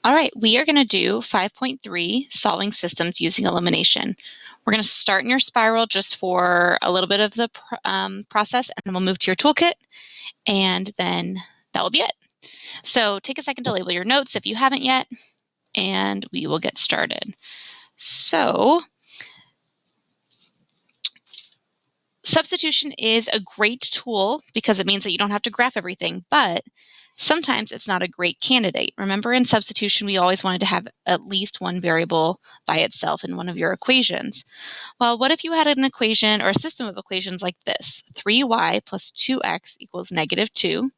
All right, we are going to do 5.3, solving systems using elimination. We're going to start in your spiral just for a little bit of the process, and then we'll move to your toolkit, and then that will be it. So take a second to label your notes if you haven't yet, and we will get started. So substitution is a great tool because it means that you don't have to graph everything, but sometimes it's not a great candidate. Remember, in substitution, we always wanted to have at least one variable by itself in one of your equations. Well, what if you had an equation or a system of equations like this? 3y plus 2x equals -2,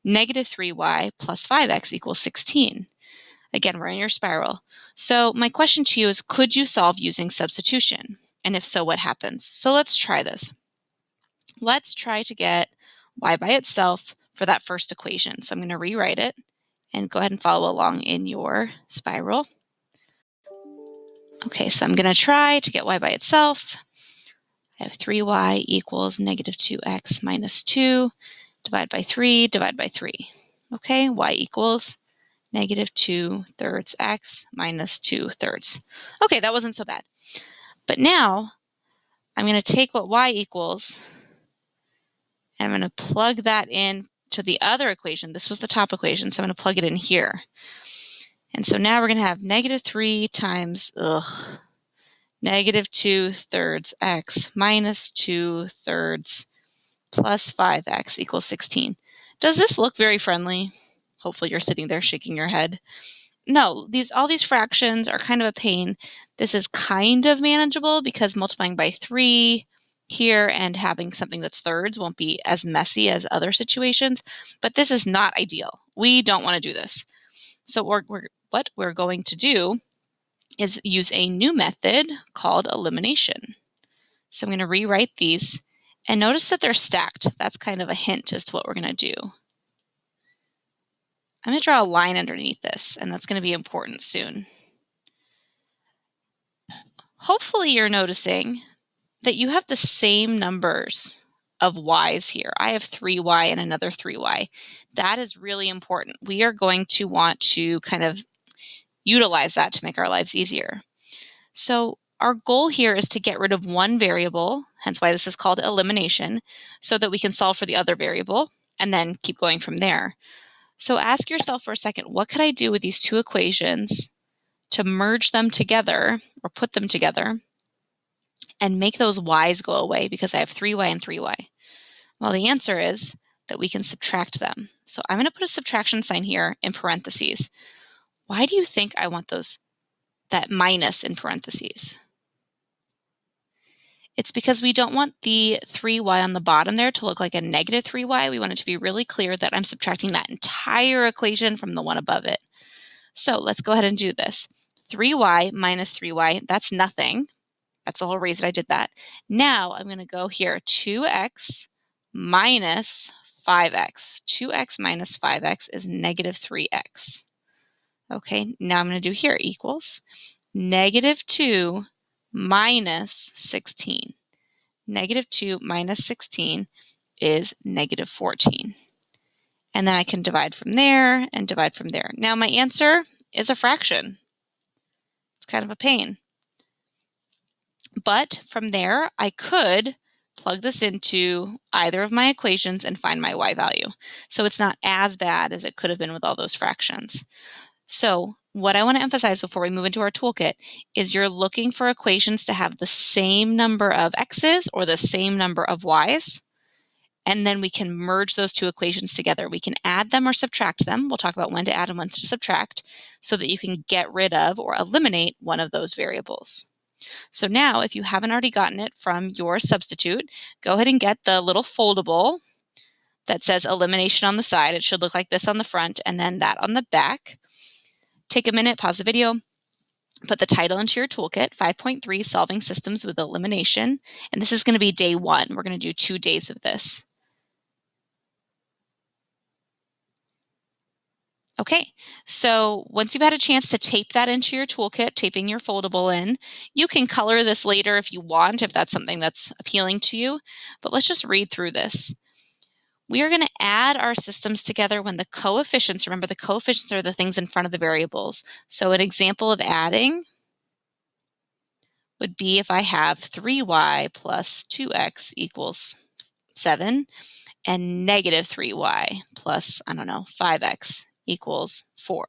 -3y plus 5x equals 16. Again, we're in your spiral. So my question to you is, could you solve using substitution? And if so, what happens? So let's try this. Let's try to get y by itself for that first equation. So I'm going to rewrite it and go ahead and follow along in your spiral. Okay, so I'm going to try to get y by itself. I have 3y equals -2x minus 2, divide by 3, divide by 3. Okay, y equals -2/3 x minus 2/3. Okay, that wasn't so bad. But now I'm going to take what y equals and I'm going to plug that in to the other equation. This was the top equation, so I'm going to plug it in here. And so now we're going to have -3 times, -2/3 x minus 2/3 plus 5x equals 16. Does this look very friendly? Hopefully you're sitting there shaking your head. No, all these fractions are kind of a pain. This is kind of manageable because multiplying by 3 here and having something that's thirds won't be as messy as other situations, but this is not ideal. We don't want to do this. So what we're going to do is use a new method called elimination. So I'm going to rewrite these, and notice that they're stacked. That's kind of a hint as to what we're going to do. I'm going to draw a line underneath this, and that's going to be important soon. Hopefully you're noticing that you have the same numbers of y's here. I have 3y and another 3y. That is really important. We are going to want to kind of utilize that to make our lives easier. So our goal here is to get rid of one variable, hence why this is called elimination, so that we can solve for the other variable and then keep going from there. So ask yourself for a second, what could I do with these two equations to merge them together or put them together and make those y's go away because I have 3y and 3y? Well, the answer is that we can subtract them. So I'm going to put a subtraction sign here in parentheses. Why do you think I want that minus in parentheses? It's because we don't want the 3y on the bottom there to look like a -3y. We want it to be really clear that I'm subtracting that entire equation from the one above it. So let's go ahead and do this. 3y minus 3y, that's nothing. That's the whole reason I did that. Now I'm going to go here, 2x minus 5x. 2x minus 5x is -3x. Okay, now I'm going to do here equals -2 minus 16. -2 minus 16 is -14. And then I can divide from there and divide from there. Now my answer is a fraction. It's kind of a pain. But from there, I could plug this into either of my equations and find my y value. So it's not as bad as it could have been with all those fractions. So what I want to emphasize before we move into our toolkit is you're looking for equations to have the same number of x's or the same number of y's. And then we can merge those two equations together. We can add them or subtract them. We'll talk about when to add and when to subtract so that you can get rid of or eliminate one of those variables. So now, if you haven't already gotten it from your substitute, go ahead and get the little foldable that says elimination on the side. It should look like this on the front and then that on the back. Take a minute, pause the video, put the title into your toolkit, 5.3, Solving Systems with Elimination. And this is going to be day 1. We're going to do 2 days of this. Okay, so once you've had a chance to tape that into your toolkit, taping your foldable in, you can color this later if you want, if that's something that's appealing to you. But let's just read through this. We are going to add our systems together when the coefficients, remember the coefficients are the things in front of the variables. So an example of adding would be if I have 3y plus 2x equals 7 and negative 3y plus, 5x equals 4.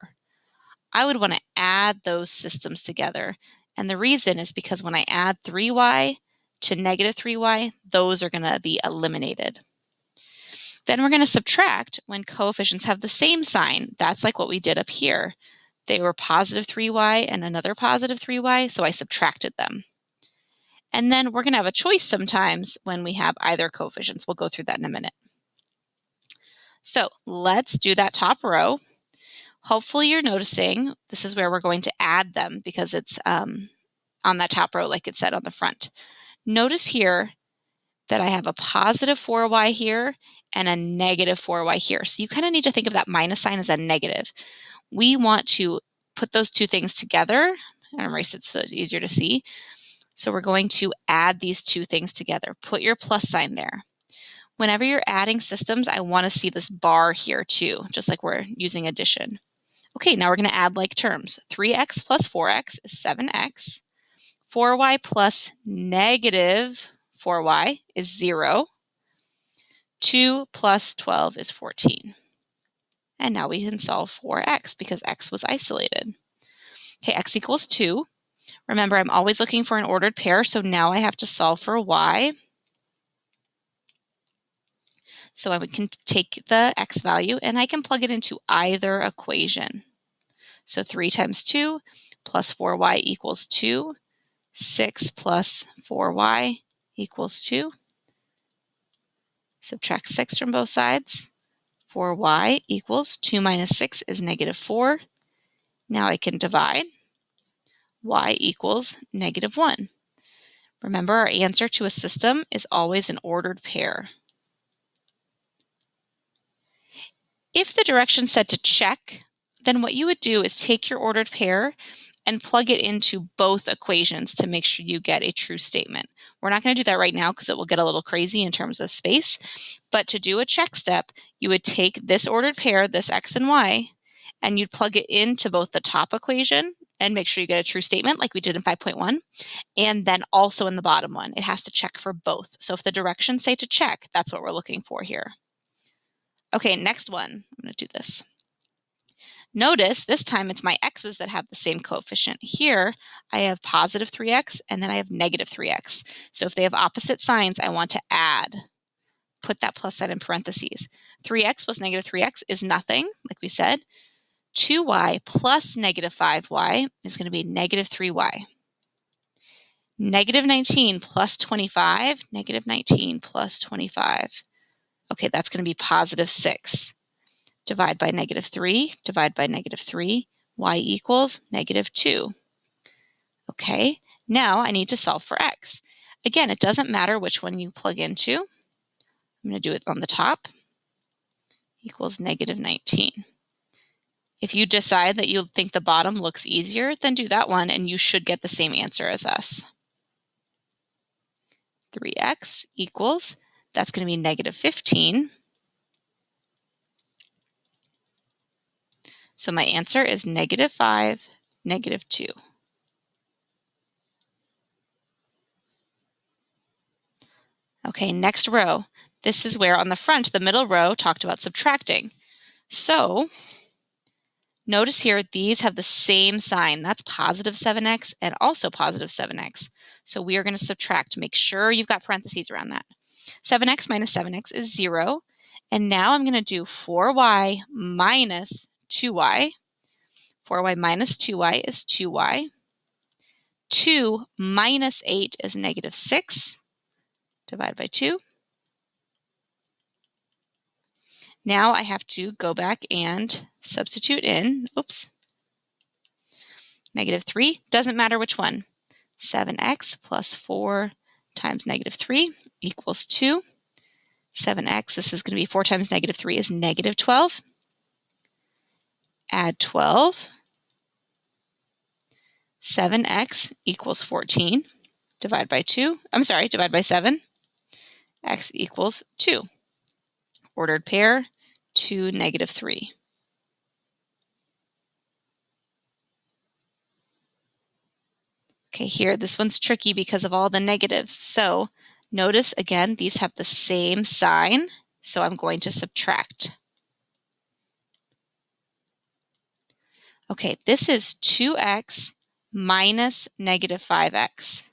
I would want to add those systems together. And the reason is because when I add 3y to negative 3y, those are going to be eliminated. Then we're going to subtract when coefficients have the same sign. That's like what we did up here. They were positive 3y and another positive 3y, so I subtracted them. And then we're going to have a choice sometimes when we have either coefficients. We'll go through that in a minute. So let's do that top row. Hopefully you're noticing this is where we're going to add them because it's on that top row like it said on the front. Notice here that I have a positive 4y here and a negative 4y here. So you kind of need to think of that minus sign as a negative. We want to put those two things together and erase it so it's easier to see. So we're going to add these two things together. Put your plus sign there. Whenever you're adding systems, I want to see this bar here too, just like we're using addition. Okay, now we're going to add like terms. 3x plus 4x is 7x. 4y plus negative 4y is 0. 2 plus 12 is 14. And now we can solve for x because x was isolated. Okay, x equals 2. Remember, I'm always looking for an ordered pair, so now I have to solve for y. So I can take the x value and I can plug it into either equation. So 3 times 2 plus 4y equals 2. 6 plus 4y equals 2. Subtract 6 from both sides. 4y equals 2 minus 6 is negative 4. Now I can divide. Y equals negative 1. Remember, our answer to a system is always an ordered pair. If the direction said to check, then what you would do is take your ordered pair and plug it into both equations to make sure you get a true statement. We're not going to do that right now because it will get a little crazy in terms of space. But to do a check step, you would take this ordered pair, this x and y, and you'd plug it into both the top equation and make sure you get a true statement like we did in 5.1, and then also in the bottom one. It has to check for both. So if the directions say to check, that's what we're looking for here. Okay, next one. I'm going to do this. Notice this time it's my x's that have the same coefficient. Here, I have positive 3x and then I have negative 3x. So if they have opposite signs, I want to add. Put that plus sign in parentheses. 3x plus negative 3x is nothing, like we said. 2y plus negative 5y is going to be negative 3y. Negative 19 plus 25, negative 19 plus 25. Okay, that's going to be positive 6. Divide by negative 3, divide by negative 3, y equals negative 2. Okay, now I need to solve for x. Again, it doesn't matter which one you plug into. I'm going to do it on the top. Equals negative 19. If you decide that you think the bottom looks easier, then do that one and you should get the same answer as us. 3x equals, that's going to be negative 15. So my answer is negative 5, negative 2. Okay, next row. This is where on the front, the middle row talked about subtracting. So notice here, these have the same sign. That's positive 7x and also positive 7x. So we are going to subtract. Make sure you've got parentheses around that. 7x minus 7x is 0. And now I'm going to do 4y minus 2y. 4y minus 2y is 2y. 2 minus 8 is negative 6. Divide by 2. Now I have to go back and substitute in, negative 3. Doesn't matter which one. 7x plus 4 times negative 3 equals 2. 7x, this is going to be 4 times negative 3 is negative 12. Add 12. 7x equals 14. Divide by 7. X equals 2. ordered pair to -3. Okay, here, this one's tricky because of all the negatives. So notice, again, these have the same sign, so I'm going to subtract. Okay, this is 2x minus -5x.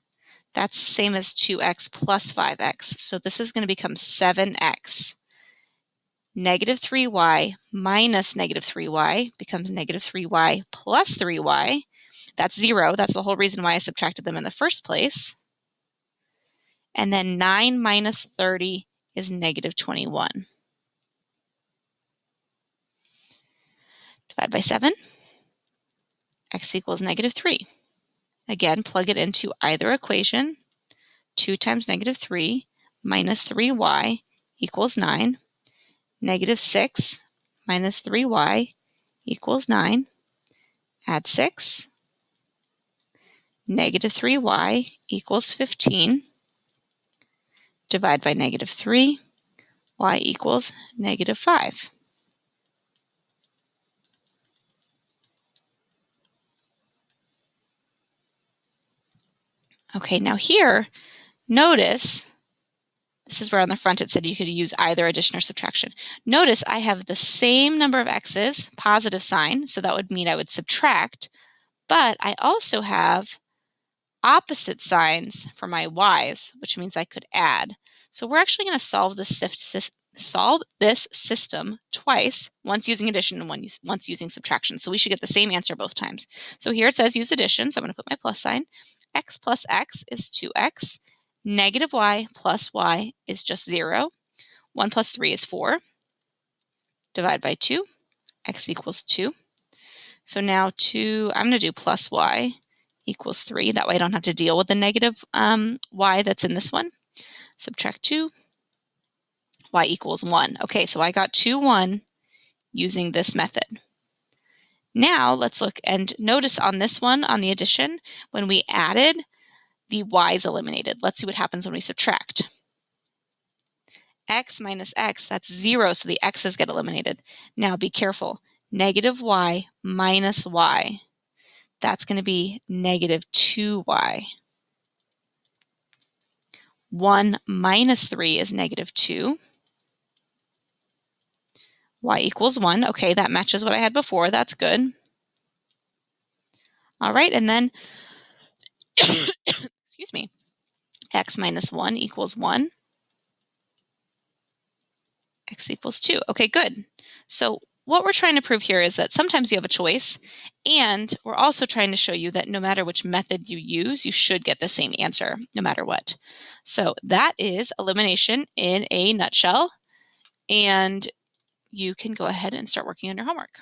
That's the same as 2x plus 5x. So this is going to become 7x. -3y minus -3y becomes -3y plus 3y. That's 0. That's the whole reason why I subtracted them in the first place. And then 9 minus 30 is -21. Divide by 7. X equals -3. Again, plug it into either equation. 2 times -3 minus 3y equals 9. -6 minus 3y equals 9. Add 6. -3y equals 15. Divide by -3. Y equals -5. Okay, now here, notice, this is where on the front it said you could use either addition or subtraction. Notice I have the same number of x's, positive sign, so that would mean I would subtract, but I also have opposite signs for my y's, which means I could add. So we're actually going to solve this system twice, once using addition and once using subtraction. So we should get the same answer both times. So here it says use addition, so I'm going to put my plus sign. X plus x is 2x. -y plus y is just 0. 1 plus 3 is 4. Divide by 2. X equals 2. So now I'm going to do plus y equals 3. That way I don't have to deal with the negative y that's in this one. Subtract 2. Y equals 1. Okay, so I got 2, 1 using this method. Now let's look and notice on this one, on the addition, when we added, the y's eliminated. Let's see what happens when we subtract. X minus x, that's 0, so the x's get eliminated. Now be careful. -y minus y, that's going to be -2y. 1 minus 3 is -2. Y equals 1. Okay, that matches what I had before. That's good. All right, and then, excuse me, x minus 1 equals 1. X equals 2. Okay, good. So what we're trying to prove here is that sometimes you have a choice, and we're also trying to show you that no matter which method you use, you should get the same answer, no matter what. So that is elimination in a nutshell, and you can go ahead and start working on your homework.